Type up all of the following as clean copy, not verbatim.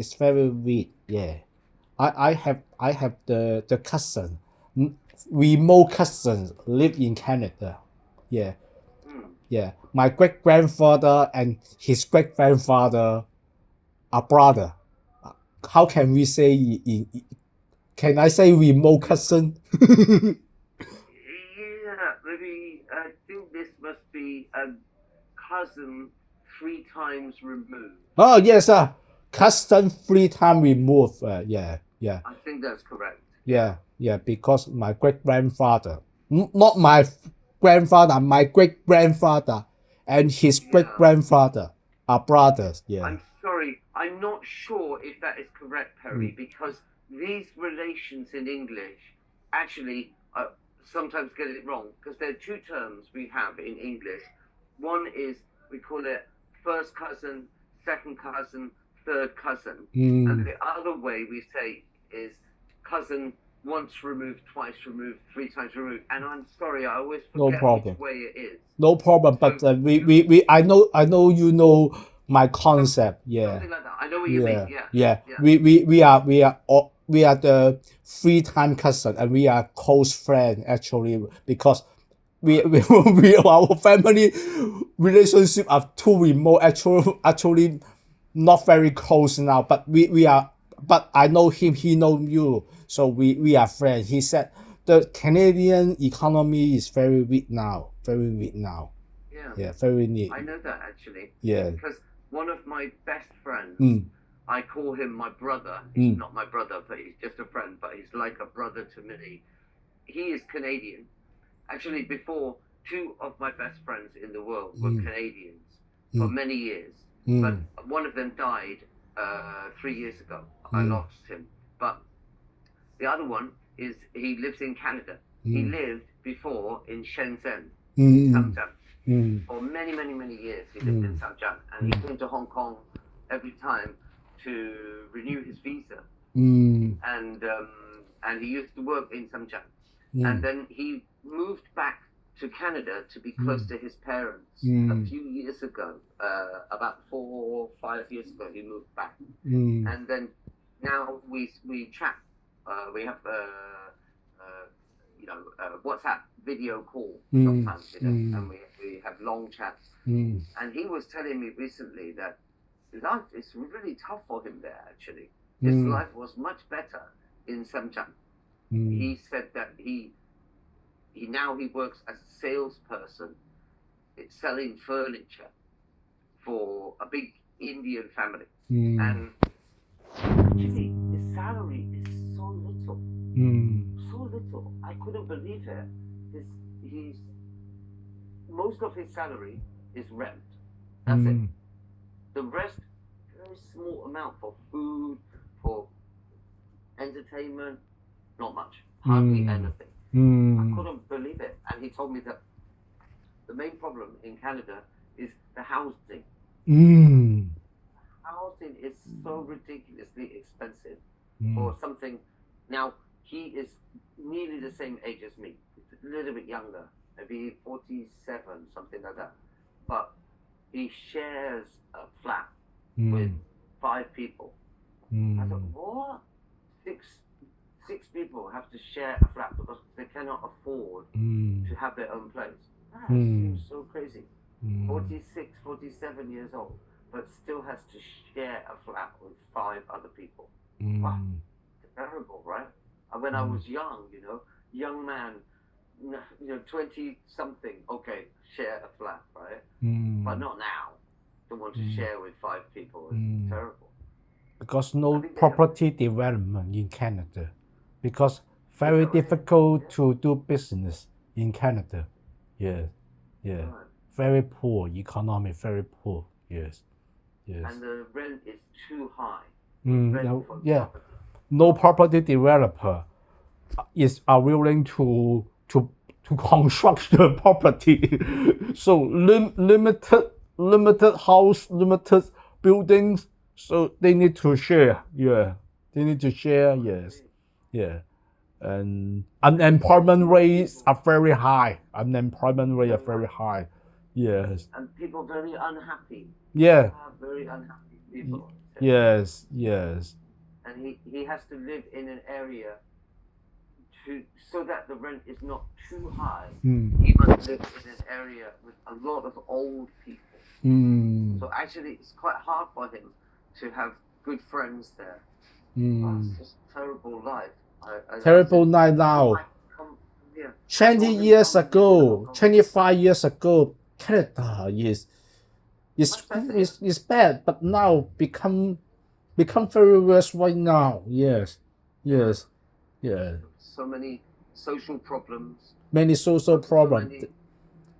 It's very weird. Yeah, I have the cousin, remote cousins live in Canada. Yeah, yeah. My great grandfather and his great grandfather are brother. How can we say can I say remote cousin? Yeah, maybe I think this must be a cousin 3 times removed. Oh yes, cousin 3 time removed. Yeah, yeah, I think that's correct. yeah, yeah. Because my great grandfather, not my grandfather, my great grandfather, and his great Yeah. grandfather are brothers. Yeah. I'm sorry, I'm not sure if that is correct, Mm. Perry, because these relations in English actually sometimes get it wrong because there are two terms we have in English. One is we call it first cousin, second cousin, third cousin, and the other way we say is cousin once removed, twice removed, 3 times removed. And I'm sorry, I always No forget which problem. way it is. No problem. So But I know you know my concept. Yeah. something like that. I know what you mean. Yeah, Yeah, yeah. yeah. We are the 3 time cousin, and we are close friend actually because we our family relationship are too remote. Actually, not very close now. But we are. But I know him. He know you. So we are friends. He said the Canadian economy is very weak now. Very weak now. Yeah, Yeah, very neat. I know that actually. Yeah. Because one of my best friends, Mm. I call him my brother. He's not my brother, but he's just a friend, but he's like a brother to me. He is Canadian. Actually, before, two of my best friends in the world were Canadians for many years. But one of them died 3 years ago. I lost him. But the other one is he lives in Canada. He lived before in Shenzhen, Shenzhen. For many, many, many years, he lived in Shenzhen, and he came to Hong Kong every time to renew his visa. And he used to work in Shenzhen, and then he moved back to Canada to be close to his parents. A few years ago, about 4 or 5 years ago, he moved back, and then now we chat. We have WhatsApp video call sometimes, and we have long chats. And he was telling me recently that life is really tough for him there. Actually, his life was much better in Shenzhen. He said that he works as a salesperson, selling furniture for a big Indian family, and actually his salary is so little. So little. I couldn't believe it. He's most of his salary is rent. That's it. The rest, very small amount for food, for entertainment, not much, hardly anything. I couldn't believe it. And he told me that the main problem in Canada is the housing. Housing is so ridiculously expensive for something. Now, he is nearly the same age as me. He's a little bit younger, maybe 47, something like that. But he shares a flat with 5 people. I thought, what? Six people have to share a flat because they cannot afford to have their own place. That seems so crazy. 46, 47 years old, but still has to share a flat with 5 other people. Wow, terrible, right? And when I was young, young man, 20 something, okay, share a flat, right? But not now. Don't want to share with 5 people. It's terrible. Because no property development in Canada, because very difficult to do business in Canada. Yeah, yeah. Right. Very poor economy, very poor. Yes, yes. And the rent is too high. Yeah, no property developer are willing to construct the property. So limited house, limited buildings. So they need to share. Yeah, they need to share. Yes, yeah. And unemployment rates are very high. Unemployment rate are very high. Yes. And people very unhappy. Yeah. Very unhappy people. said. Yes, yes. And he has to live in an area so that the rent is not too high. He must live in an area with a lot of old people. So actually, it's quite hard for him to have good friends there. It's just a terrible life. Terrible night now. 20 years ago, 25 years ago, Canada is bad, but now become very worse right now. Yes, yes, yeah. So many social problems. Many social problems. So many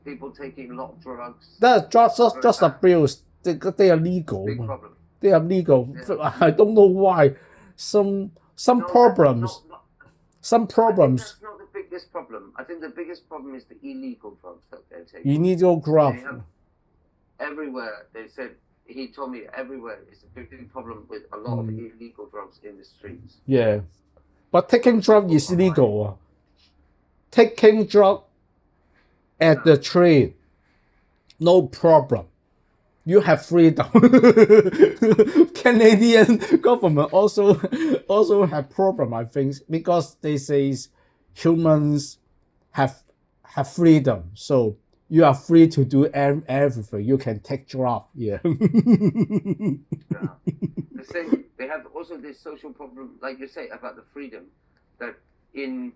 people taking a lot of drugs. That just abuse. They are legal. Big problem. They are legal. Yeah. I don't know why. Some problems. Some problems. I think that's not the biggest problem. I think the biggest problem is the illegal drugs that they're taking. Illegal drugs. Everywhere, they said, he told me everywhere is a big problem with a lot of illegal drugs in the streets. Yeah. But taking drug is illegal. Taking drug at the train, no problem. You have freedom. Canadian government also have problem, I think, because they say humans have freedom. So you are free to do everything. You can take drug. Yeah. They have also this social problem, like you say, about the freedom, that in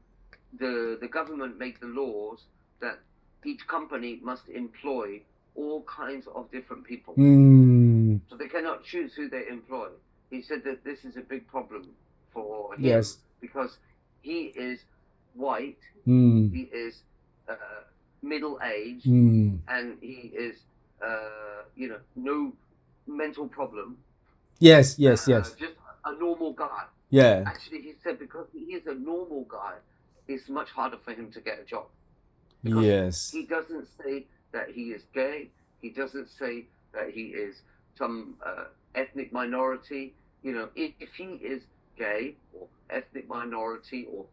the government make the laws that each company must employ all kinds of different people. So they cannot choose who they employ. He said that this is a big problem for him because he is white, he is middle-aged, and he is, no mental problem. Yes. Just a normal guy. Yeah. Actually, he said because he is a normal guy, it's much harder for him to get a job. Because he doesn't say that he is gay. He doesn't say that he is some ethnic minority. If he is gay or ethnic minority or